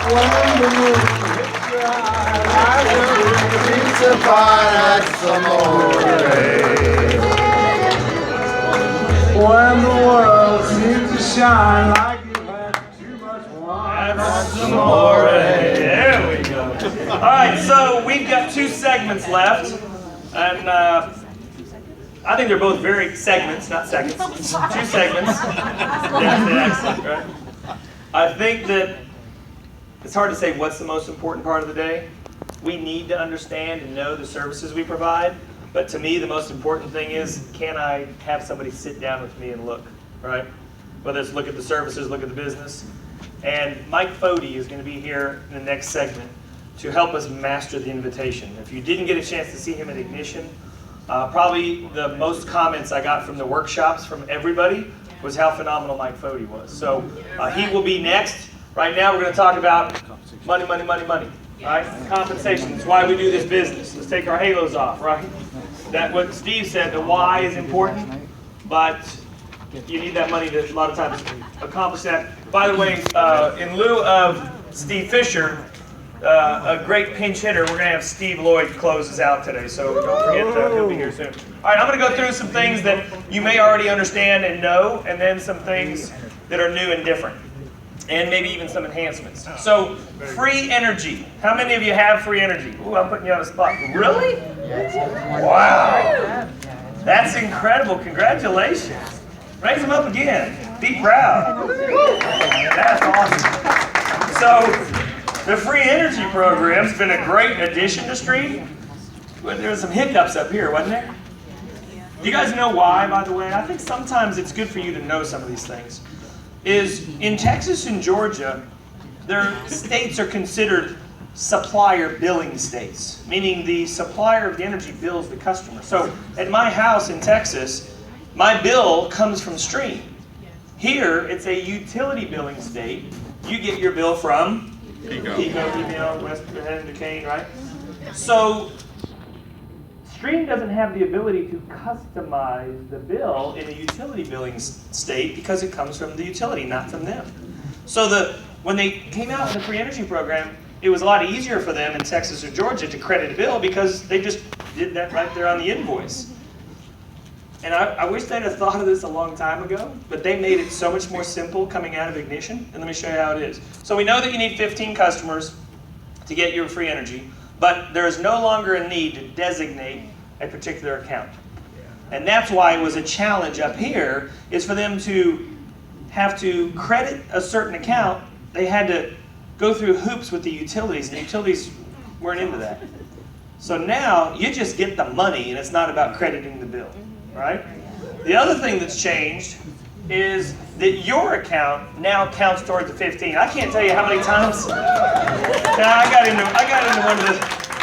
When the moon hits your eye, I will be surprised some more. When the world seems to shine like you've had too much wine, That's some more. There we go. All right, so we've got 2 segments left, and I think they're both very segments, not seconds. 2 segments. That's the accent, right? I think that it's hard to say what's the most important part of the day. We need to understand and know the services we provide, but to me the most important thing is, can I have somebody sit down with me and look, right? Whether it's look at the services, look at the business. And Mike Fody is going to be here in the next segment to help us master the invitation. If you didn't get a chance to see him at Ignition, probably the most comments I got from the workshops from everybody was how phenomenal Mike Fody was. So he will be next. Right now we're going to talk about money, money, money, money. Right? Compensation. That's why we do this business. Let's take our halos off, right? That what Steve said, the why is important, but you need that money to a lot of times accomplish that. By the way, in lieu of Steve Fisher, a great pinch hitter, we're going to have Steve Lloyd close us out today, so don't forget that he'll be here soon. All right, I'm going to go through some things that you may already understand and know, and then some things that are new and different, and maybe even some enhancements. So, free energy. How many of you have free energy? Ooh, I'm putting you on the spot. Really? Wow. That's incredible. Congratulations. Raise them up again. Be proud. That's awesome. So, the free energy program's been a great addition to Street. But there were some hiccups up here, wasn't there? Do you guys know why, by the way? I think sometimes it's good for you to know some of these things. Is in Texas and Georgia, their states are considered supplier billing states, meaning the supplier of the energy bills the customer. So at my house in Texas, my bill comes from Stream. Here, it's a utility billing state. You get your bill from Pico, West End, Duquesne, right? So Stream doesn't have the ability to customize the bill in a utility billing state because it comes from the utility, not from them. So when they came out with the free energy program, it was a lot easier for them in Texas or Georgia to credit a bill because they just did that right there on the invoice. And I wish they'd have thought of this a long time ago, but they made it so much more simple coming out of Ignition. And let me show you how it is. So we know that you need 15 customers to get your free energy, but there is no longer a need to designate a particular account. And that's why it was a challenge up here, is for them to have to credit a certain account. They had to go through hoops with the utilities, and the utilities weren't into that. So now you just get the money, and it's not about crediting the bill. Right? The other thing that's changed is that your account now counts towards the 15. I can't tell you how many times. Now I got into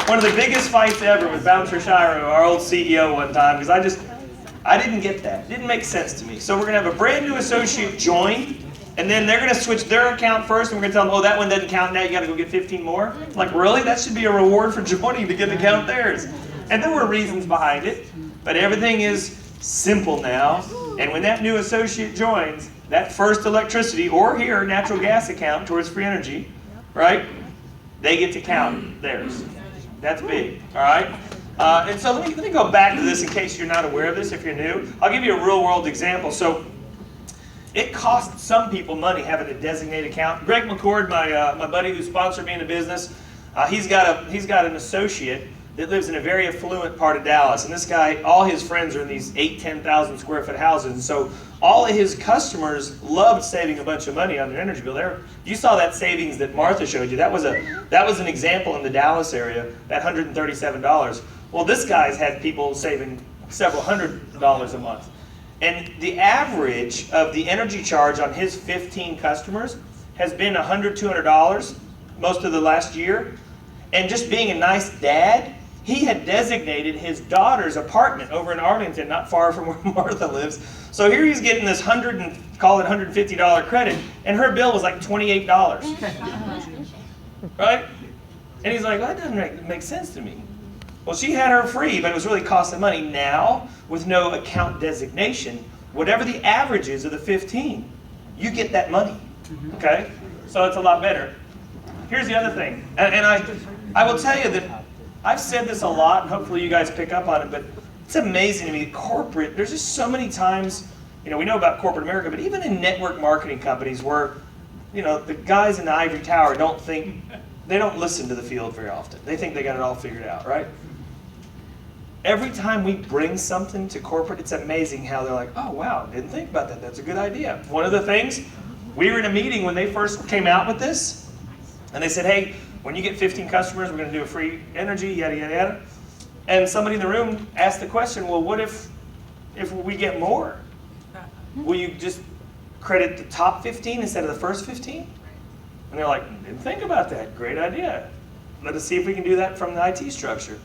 one of the biggest fights ever with Bouncer Shiro, our old CEO, one time, because I didn't get that. It didn't make sense to me. So we're going to have a brand new associate join, and then they're going to switch their account first, and we're going to tell them, oh, that one doesn't count now, you got to go get 15 more. Like, really? That should be a reward for joining to get to count theirs. And there were reasons behind it, but everything is simple now. And when that new associate joins, that first electricity, or here, natural gas account towards free energy, right? They get to count theirs. That's big, all right? And so let me go back to this in case you're not aware of this, if you're new. I'll give you a real world example. So it costs some people money having a designated account. Greg McCord, my buddy who sponsored me in the business, he's got an associate that lives in a very affluent part of Dallas. And this guy, all his friends are in these 10,000 square foot houses. And so all of his customers loved saving a bunch of money on their energy bill. You saw that savings that Martha showed you. That was an example in the Dallas area, that $137. Well, this guy's had people saving several $100s a month. And the average of the energy charge on his 15 customers has been $100, $200 most of the last year. And just being a nice dad, he had designated his daughter's apartment over in Arlington, not far from where Martha lives. So here he's getting this $150 credit, and her bill was like $28. Right? And he's like, well, that doesn't make sense to me. Well, she had her free, but it was really costing money. Now, with no account designation, whatever the average is of the 15, you get that money. Okay? So it's a lot better. here's the other thing, and I will tell you that I've said this a lot, and hopefully you guys pick up on it, but it's amazing to me, corporate, there's just so many times, we know about corporate America, but even in network marketing companies where, the guys in the ivory tower they don't listen to the field very often. They think they got it all figured out, right? Every time we bring something to corporate, it's amazing how they're like, oh wow, didn't think about that, that's a good idea. One of the things, we were in a meeting when they first came out with this, and they said, hey, when you get 15 customers, we're going to do a free energy, yada, yada, yada. And somebody in the room asked the question, well, what if we get more? Will you just credit the top 15 instead of the first 15? And they're like, didn't think about that. Great idea. Let us see if we can do that from the IT structure.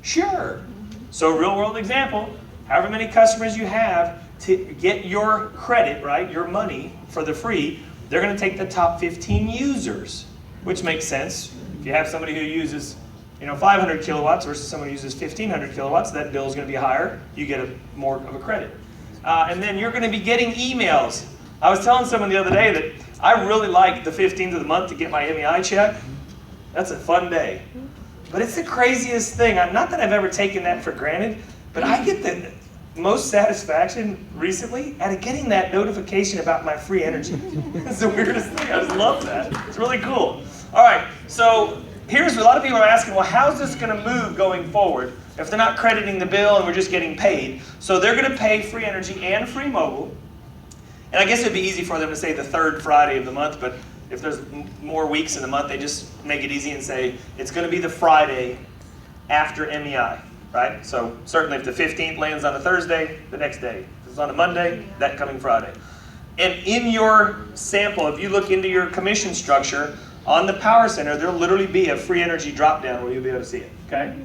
Sure. So real world example, however many customers you have to get your credit, right, your money for the free, they're going to take the top 15 users, which makes sense. If you have somebody who uses 500 kilowatts versus someone who uses 1,500 kilowatts, that bill is going to be higher. You get more of a credit. And then you're going to be getting emails. I was telling someone the other day that I really like the 15th of the month to get my MEI check. That's a fun day. But it's the craziest thing. Not that I've ever taken that for granted, but I get the most satisfaction recently out of getting that notification about my free energy. It's the weirdest thing. I just love that. It's really cool. All right, so here's a lot of people are asking, well, how's this going to move going forward if they're not crediting the bill and we're just getting paid? So they're going to pay free energy and free mobile. And I guess it'd be easy for them to say the third Friday of the month, but if there's more weeks in the month, they just make it easy and say it's going to be the Friday after MEI, right? So certainly if the 15th lands on a Thursday, the next day. If it's on a Monday, that coming Friday. And in your sample, if you look into your commission structure, on the Power Center, there'll literally be a free energy drop down where you'll be able to see it, okay?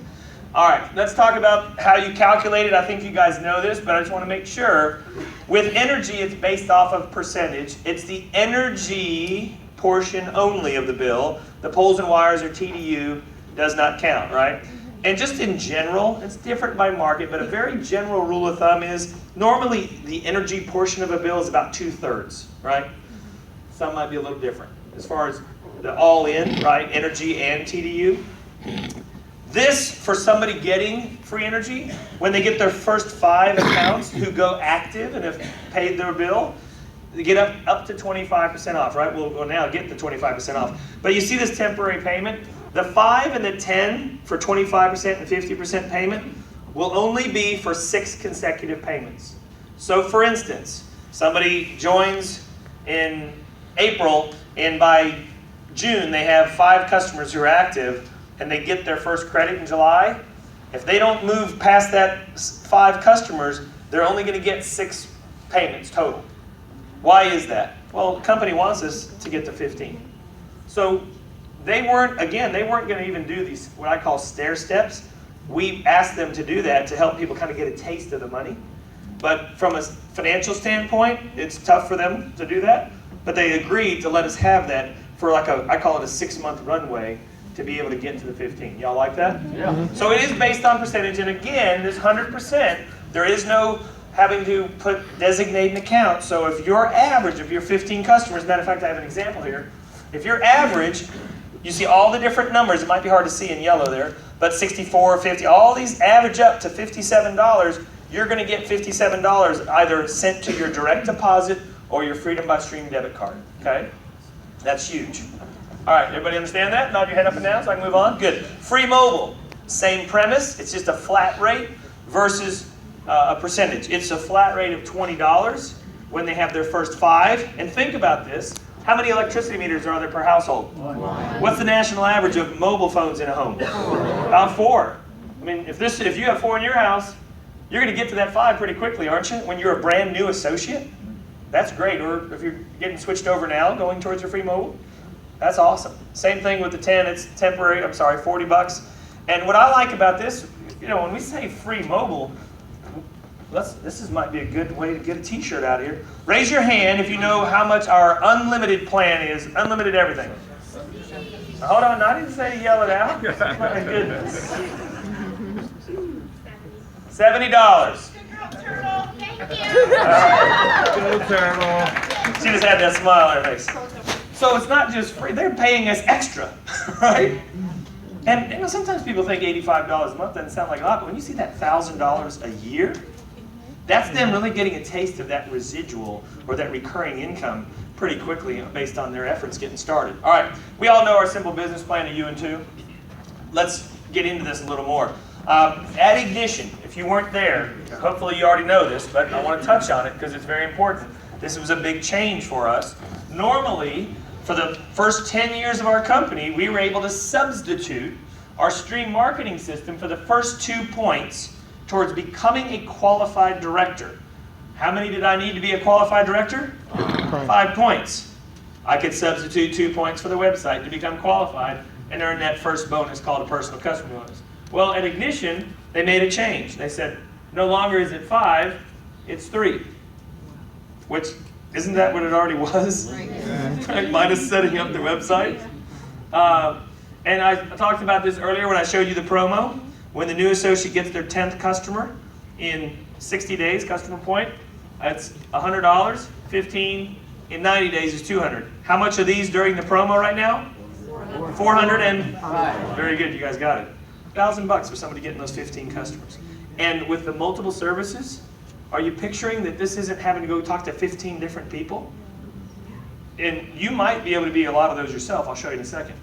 All right, let's talk about how you calculate it. I think you guys know this, but I just want to make sure. With energy, it's based off of percentage. It's the energy portion only of the bill. The poles and wires or TDU does not count, right? And just in general, it's different by market, but a very general rule of thumb is normally the energy portion of a bill is about 2/3, right? Some might be a little different as far as the all-in, right, energy and TDU. This, for somebody getting free energy, when they get their first 5 accounts who go active and have paid their bill, they get up to 25% off, right? We'll now get the 25% off. But you see this temporary payment? The 5 and the 10 for 25% and 50% payment will only be for 6 consecutive payments. So for instance, somebody joins in April and by June they have 5 customers who are active and they get their first credit in July. If they don't move past that 5 customers, they're only going to get 6 payments total. Why is that? Well, the company wants us to get to 15. So they weren't going to even do these, what I call stair steps. We asked them to do that to help people kind of get a taste of the money. But from a financial standpoint, it's tough for them to do that. But they agreed to let us have that for like I call it a 6-month runway to be able to get to the 15. Y'all like that? Yeah. So it is based on percentage, and again, this 100%, there is no having to designate an account. So if your average of your 15 customers, matter of fact, I have an example here. If your average, you see all the different numbers, it might be hard to see in yellow there, but 64, 50, all these average up to $57, you're going to get $57 either sent to your direct deposit or your Freedom by Stream debit card, okay? That's huge. All right, everybody understand that? Nod your head up and down so I can move on. Good. Free mobile, same premise. It's just a flat rate versus a percentage. It's a flat rate of $20 when they have their first 5. And think about this. How many electricity meters are there per household? 1. What's the national average of mobile phones in a home? 4. About 4. I mean, if you have 4 in your house, you're going to get to that 5 pretty quickly, aren't you? When you're a brand new associate. That's great. Or if you're getting switched over now, going towards your free mobile. That's awesome. Same thing with the 10, it's temporary, $40. And what I like about this, when we say free mobile, might be a good way to get a t-shirt out of here. Raise your hand if you know how much our unlimited plan is, unlimited everything. Now, hold on, I didn't say to yell it out. My goodness. $70. Go Turtle. She just had that smile on her face. So it's not just free, they're paying us extra, right? And you know, sometimes people think $85 a month doesn't sound like a lot, but when you see that $1,000 a year, that's them really getting a taste of that residual or that recurring income pretty quickly based on their efforts getting started. All right, we all know our simple business plan of U&2. Let's get into this a little more. At Ignition, if you weren't there, hopefully you already know this, but I want to touch on it because it's very important. This was a big change for us. Normally, for the first 10 years of our company, we were able to substitute our stream marketing system for the first 2 points towards becoming a qualified director. How many did I need to be a qualified director? 5 points. I could substitute 2 points for the website to become qualified and earn that first bonus called a personal customer bonus. Well, at Ignition, they made a change. They said, no longer is it 5, it's 3. Which, isn't that what it already was? Right. Minus setting up the website. And I talked about this earlier when I showed you the promo. When the new associate gets their 10th customer in 60 days, customer point, that's $100. 15 in 90 days is $200. How much are these during the promo right now? 400 and very good, you guys got it. $1,000 for somebody getting those 15 customers. And with the multiple services, are you picturing that this isn't having to go talk to 15 different people? And you might be able to be a lot of those yourself. I'll show you in a second.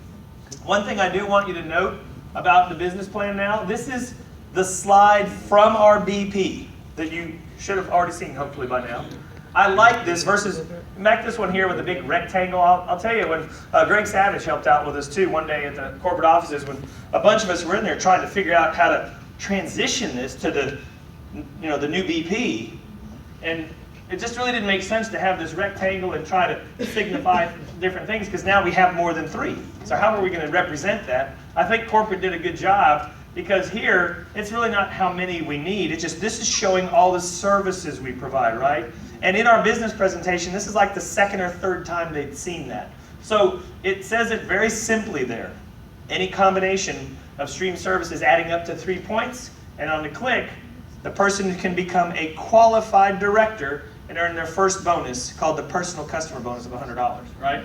One thing I do want you to note about the business plan now, this is the slide from our BP that you should have already seen hopefully by now. I like this versus, back this one here with the big rectangle. I'll tell you, when Greg Savage helped out with us too one day at the corporate offices, when a bunch of us were in there trying to figure out how to transition this to the, you know, the new BP, and it just really didn't make sense to have this rectangle and try to signify different things, because now we have more than 3. So how are we going to represent that? I think corporate did a good job, because here it's really not how many we need. It's just this is showing all the services we provide, right? And in our business presentation, this is like the 2nd or 3rd time they'd seen that. So it says it very simply there. Any combination of stream services adding up to 3 points, and on the click, the person can become a qualified director and earn their first bonus called the personal customer bonus of $100, right?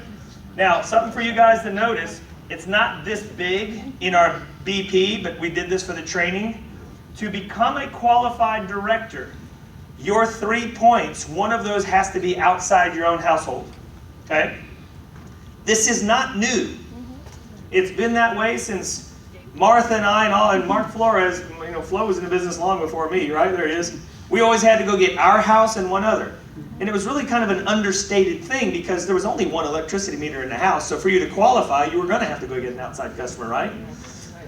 Now, something for you guys to notice, it's not this big in our BP, but we did this for the training. To become a qualified director, your 3 points, one of those has to be outside your own household, okay? This is not new. It's been that way since Martha and I and Mark Flores, you know, Flo was in the business long before me, right? There he is. We always had to go get our house and one other. And it was really kind of an understated thing because there was only one electricity meter in the house. So for you to qualify, you were going to have to go get an outside customer, right?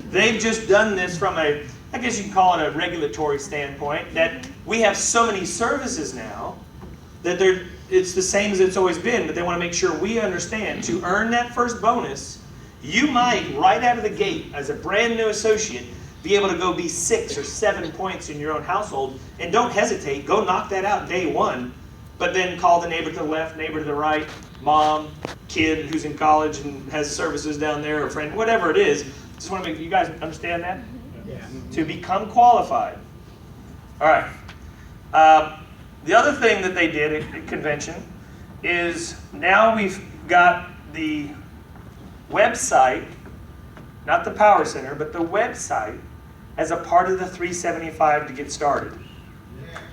They've just done this from a, I guess you can call it a regulatory standpoint, that we have so many services now that it's the same as it's always been, but they want to make sure we understand to earn that first bonus, you might, right out of the gate, as a brand new associate, be able to go be 6 or 7 points in your own household. And don't hesitate, go knock that out day 1, but then call the neighbor to the left, neighbor to the right, mom, kid who's in college and has services down there, or friend, whatever it is. Just want to make you guys understand that? Yeah. To become qualified. All right. The other thing that they did at convention is now we've got the website, not the power center, but the website as a part of the 375 to get started.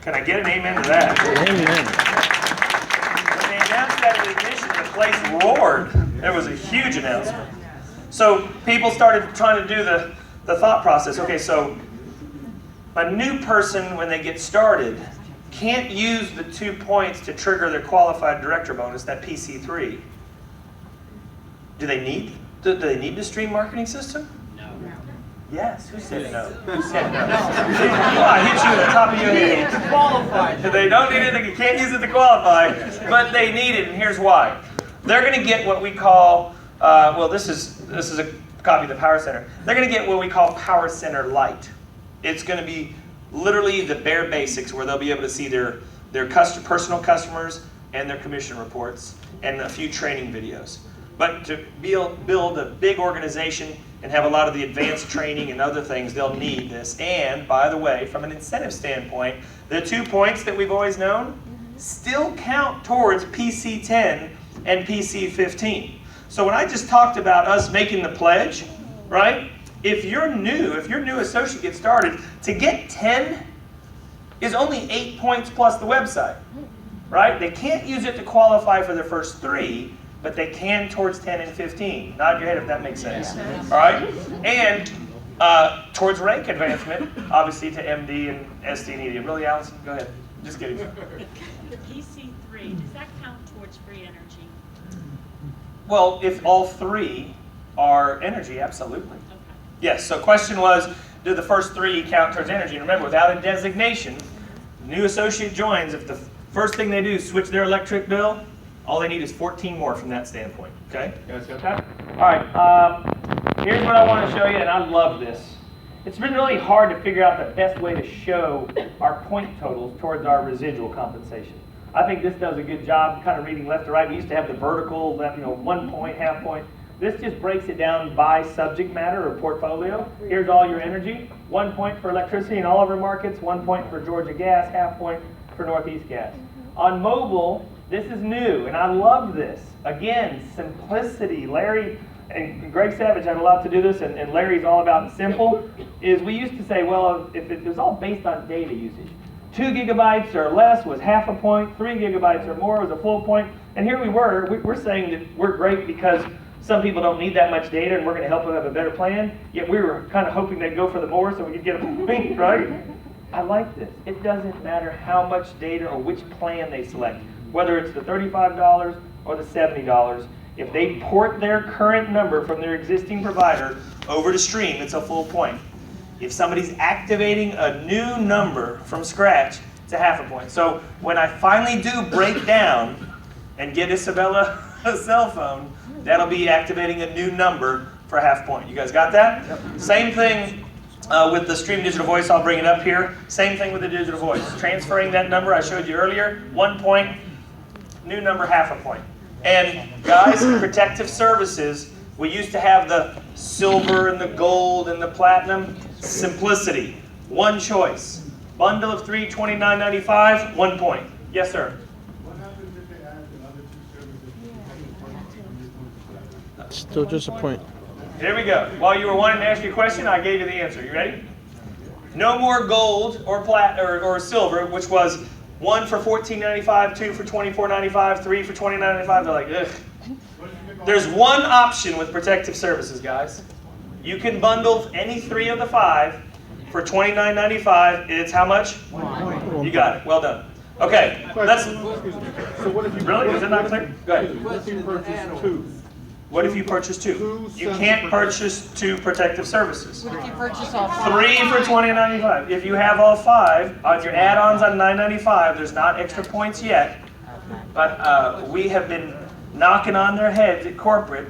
Can I get an amen to that? Amen. When they announced that at Ignition, the place roared. There was a huge announcement. So people started trying to do the thought process. Okay, so a new person, when they get started, can't use the 2 points to trigger their qualified director bonus, that PC3. Do they need the stream marketing system? No. Yes. Who said no? Who said no? I hit you at the top of your head. Qualified. They don't need it. They can't use it to qualify, but they need it, and here's why. They're going to get what we call. Well, this is a copy of the Power Center. They're going to get what we call Power Center Lite. It's going to be literally the bare basics where they'll be able to see their personal customers and their commission reports and a few training videos. But to build a big organization and have a lot of the advanced training and other things, they'll need this. And by the way, from an incentive standpoint, the 2 points that we've always known still count towards PC10 and PC15. So when I just talked about us making the pledge, right? If your new associate gets started, to get 10 is only 8 points plus the website, right? They can't use it to qualify for their first 3, but they can towards 10 and 15. Nod your head if that makes sense. All right? And towards rank advancement, obviously to MD and SD and ED. Really, Allison? Go ahead. Just kidding. The PC3, does that count towards free energy? Well, if all 3 are energy, absolutely. Okay. Yes, so question was, do the first 3 count towards energy? And remember, without a designation, new associate joins, if the first thing they do is switch their electric bill, all they need is 14 more from that standpoint, okay? Okay? All right, here's what I want to show you, and I love this. It's been really hard to figure out the best way to show our point totals towards our residual compensation. I think this does a good job kind of reading left to right. We used to have the vertical, 1 point, half point. This just breaks it down by subject matter or portfolio. Here's all your energy. 1 point for electricity in all of our markets, 1 point for Georgia Gas, half point for Northeast Gas. On mobile, this is new, and I love this. Again, simplicity. Larry and Greg Savage had a lot to do this, and Larry's all about simple, is we used to say, well, if it was all based on data usage. 2 gigabytes or less was half a point, 3 gigabytes or more was a full point, and here we're saying that we're great because some people don't need that much data and we're going to help them have a better plan, yet we were kind of hoping they'd go for the more so we could get a point, right? I like this. It doesn't matter how much data or which plan they select, whether it's the $35 or the $70. If they port their current number from their existing provider over to Stream, it's a full point. If somebody's activating a new number from scratch, it's a half a point. So when I finally do break down and get Isabella a cell phone, that'll be activating a new number for a half point. You guys got that? Yep. Same thing with the Stream Digital Voice. I'll bring it up here. Same thing with the Digital Voice. Transferring that number I showed you earlier, 1 point, new number, half a point. And guys, protective services, we used to have the silver and the gold and the platinum. Simplicity, 1 choice. Bundle of 3, $29.95, 1 point. Yes, sir. What happens if they add another 2 services? Still just a point. Here we go. While you were wanting to ask your question, I gave you the answer. You ready? No more gold or or silver, which was 1 for $14.95, 2 for $24.95, 3 for $29.95. They're like, ugh. There's one option with protective services, guys. You can bundle any 3 of the 5 for $29.95. It's how much? 1 point. You got it. Well done. Okay, let's. So what if you Really? Was that not clear? Go ahead. What if you purchase 2? What if you purchase 2? You can't purchase 2 protective services. What if you purchase all 5? 3 for $20.95. If you have all 5 on your add-ons on $9.95, there's not extra points yet. But we have been knocking on their heads at corporate,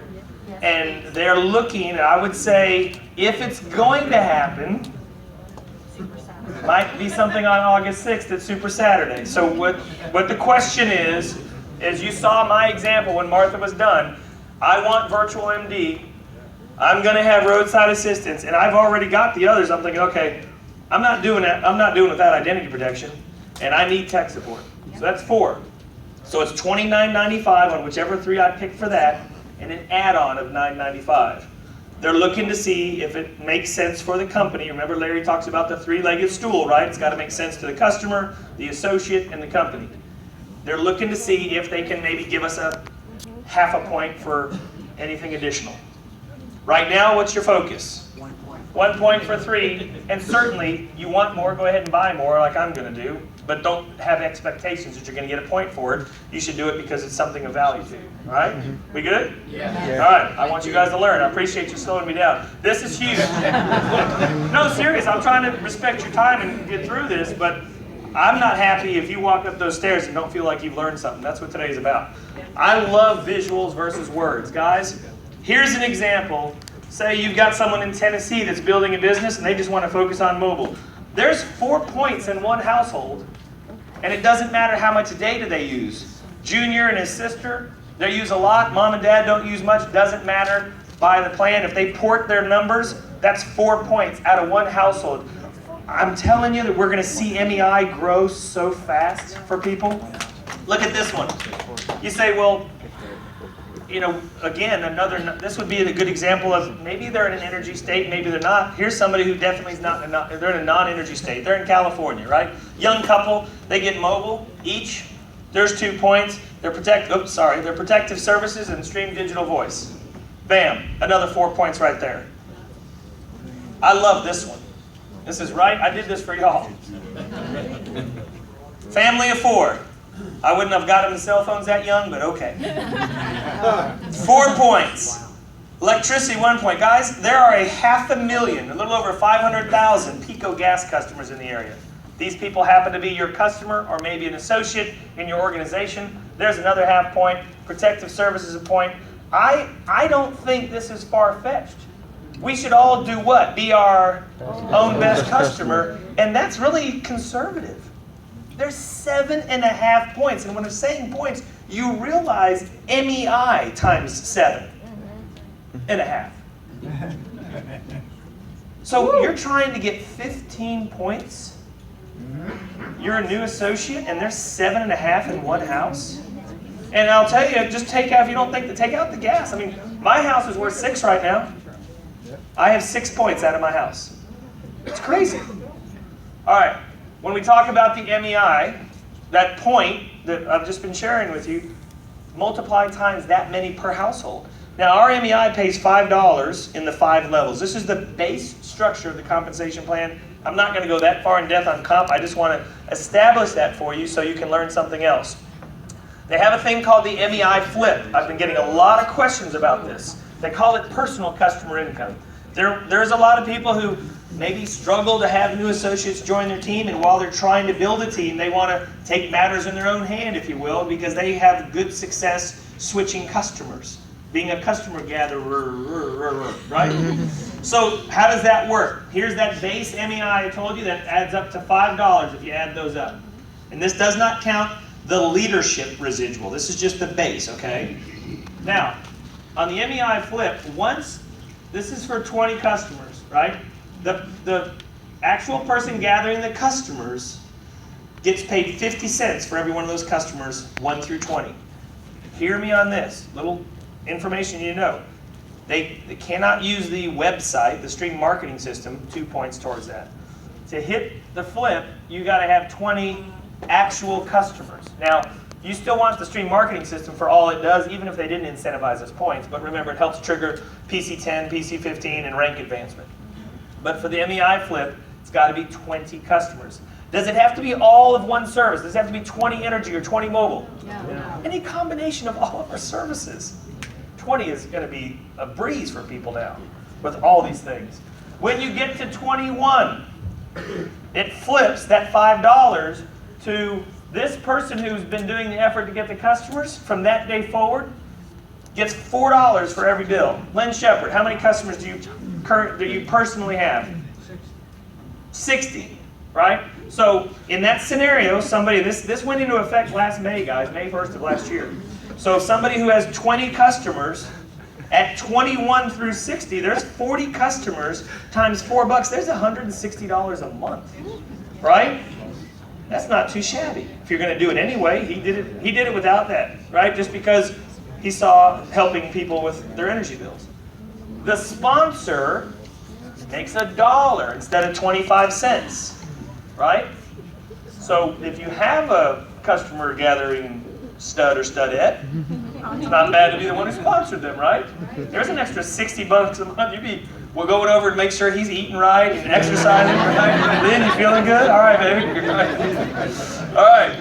and they're looking. And I would say, if it's going to happen, might be something on August 6th at Super Saturday. So what the question is you saw my example when Martha was done. I want virtual MD. I'm going to have roadside assistance, and I've already got the others. I'm thinking, okay, I'm not doing that. I'm not doing without identity protection, and I need tech support. So that's 4. So it's $29.95 on whichever 3 I pick for that, and an add-on of $9.95. They're looking to see if it makes sense for the company. Remember, Larry talks about the 3-legged stool, right? It's got to make sense to the customer, the associate, and the company. They're looking to see if they can maybe give us a half a point for anything additional. Right now, what's your focus? 1 point for 3, and certainly you want more, go ahead and buy more like I'm going to do, but don't have expectations that you're going to get a point for it. You should do it because it's something of value to you. All right? We good? Yeah. All right. I want you guys to learn. I appreciate you slowing me down. This is huge. No, serious. I'm trying to respect your time and get through this, but I'm not happy if you walk up those stairs and don't feel like you've learned something. That's what today's about. I love visuals versus words. Guys, here's an example. Say you've got someone in Tennessee that's building a business and they just want to focus on mobile. There's 4 points in one household, and it doesn't matter how much data they use. Junior and his sister, they use a lot. Mom and dad don't use much. Doesn't matter by the plan. If they port their numbers, that's 4 points out of one household. I'm telling you that we're going to see MEI grow so fast for people. Look at this one. You say, well, again, this would be a good example of maybe they're in an energy state, maybe they're not. Here's somebody who definitely is not, they're in a non-energy state. They're in California, right? Young couple, they get mobile each. There's 2 points. Their protective services and stream digital voice. Bam, another 4 points right there. I love this one. This is right, I did this for y'all. Family of 4. I wouldn't have got them the cell phones that young, but okay. 4 points. Electricity, 1 point. Guys, there are 500,000, a little over 500,000 Pico gas customers in the area. These people happen to be your customer or maybe an associate in your organization. There's another half point. Protective services, a point. I don't think this is far-fetched. We should all do what? Be our own best customer, and that's really conservative. There's 7.5 points, and when I'm saying points, you realize MEI times 7.5. So you're trying to get 15 points? You're a new associate, and there's 7.5 in one house? And I'll tell you, just take out, if you don't think, take out the gas. I mean, my house is worth 6 right now. I have 6 points out of my house. It's crazy. All right, when we talk about the MEI, that point that I've just been sharing with you, multiply times that many per household. Now, our MEI pays $5 in the 5 levels. This is the base structure of the compensation plan. I'm not going to go that far in depth on comp. I just want to establish that for you so you can learn something else. They have a thing called the MEI flip. I've been getting a lot of questions about this. They call it personal customer income. There's a lot of people who maybe struggle to have new associates join their team, and while they're trying to build a team, they want to take matters in their own hand, if you will, because they have good success switching customers, being a customer gatherer, right? So how does that work? Here's that base MEI I told you that adds up to $5 if you add those up. And this does not count the leadership residual. This is just the base, okay? Now, on the MEI flip, this is for 20 customers, right? The actual person gathering the customers gets paid 50 cents for every one of those customers, 1 through 20. Hear me on this, little information you know. They cannot use the website, the stream marketing system, 2 points towards that. To hit the flip, you got to have 20 actual customers. Now, you still want the stream marketing system for all it does, even if they didn't incentivize us points. But remember, it helps trigger PC10, PC15, and rank advancement. But for the MEI flip, it's got to be 20 customers. Does it have to be all of one service? Does it have to be 20 energy or 20 mobile? No. Any combination of all of our services. 20 is going to be a breeze for people now with all these things. When you get to 21, it flips that $5 to this person who's been doing the effort to get the customers from that day forward gets $4 for every bill. Lynn Shepard, how many customers do you personally have? 60, right? So in that scenario, this went into effect last May, guys, May 1st of last year. So if somebody who has 20 customers at 21 through 60, there's 40 customers times $4. There's $160 a month, right? That's not too shabby. If you're going to do it anyway, he did it without that, right? Just because he saw helping people with their energy bills. The sponsor makes $1 instead of 25 cents, right? So if you have a customer gathering stud or studette, it's not bad to be the one who sponsored them, right? There's an extra $60 a month. We're going over to make sure he's eating right and exercising right. Lynn, you feeling good? All right, baby. All right.